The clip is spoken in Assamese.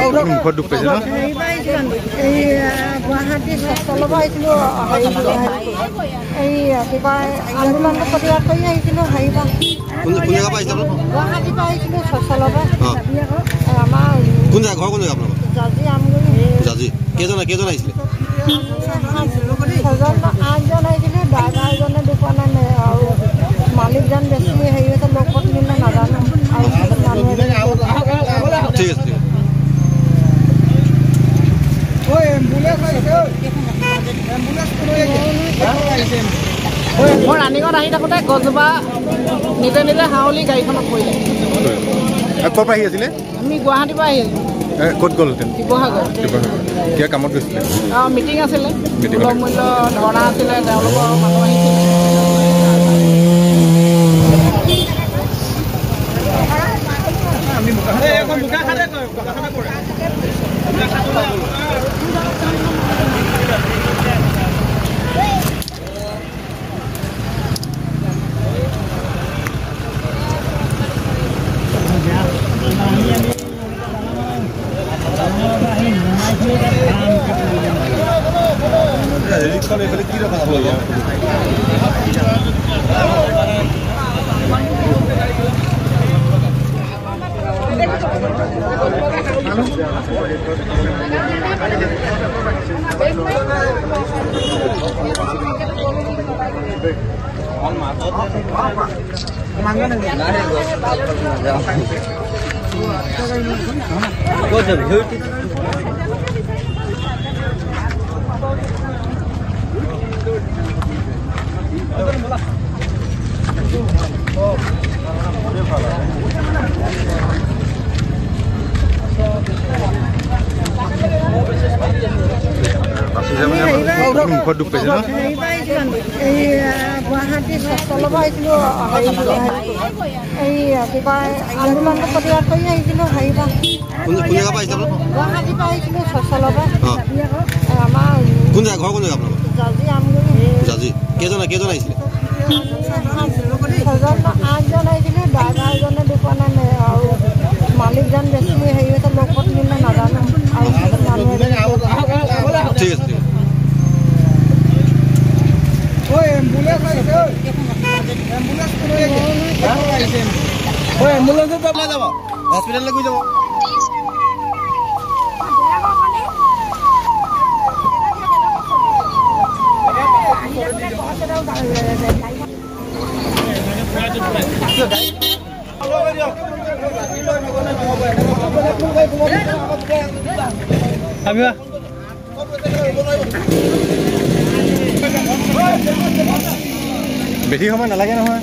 মুখত দুখ পাইছে ন এই গুৱাহাটী চলব আহিছিলোঁ এই কিবা আন্দোলন প্ৰতিবাদ কৰি আহিছিলোঁ হেৰিবা গুৱাহাটীৰ পৰা আহিছিলোঁ চলব আমাৰ কোন জেগা ঘৰ কোন জেগা আপোনালোকৰ জাজি আমগুৰি জাজি কেইজন আহিছিলে 8জন আহিছিলে ড্ৰাইভাৰ এজনে দুখন আৰু মালিকজন বেছি হেৰি হৈছে লগত মিলে নাজানো আৰু ঠিক আছে মই ৰানিঙত আহি থাকোঁতে গছজোপা নিজে নিজে হাঁৱলি গাড়ীখনত পৰিলে ক'ৰ পৰা আহি আছিলে আমি গুৱাহাটীৰ পৰা আহি আছিলোঁ ক'ত গ'লহেঁতেন শিৱসাগৰ কিবা কামত গৈছিলে মিটিং আছিলে সুলভ মূল্য ধৰ্ণা আছিলে তেওঁলোকৰ মানুহ আহিছিলে মুখত দুখ পাইছে ন এই গুৱাহাটী চলব আহিছিলোঁ এই কিবা আন্দোলন প্ৰতিবাদ কৰি আহিছিলোঁ হেৰিবা কোন জেগা আহিছিলে গুৱাহাটীৰ পৰা আহিছিলোঁ চলব আমাৰ কোন জেগা ঘৰ কোন জেগা আপোনালোকৰ জাজি আমগুৰি জাজি কেইজন আহিছিলে 8জন আহিছিলে ড্ৰাইভাৰ এজনে দুখন আৰু মালিকজন বেছি হেৰি হৈছে লগত মিলে নাজানো আৰু ঠিক আছে হস্পিটেললৈ গৈ যাব বেছি সময় নালাগে নহয়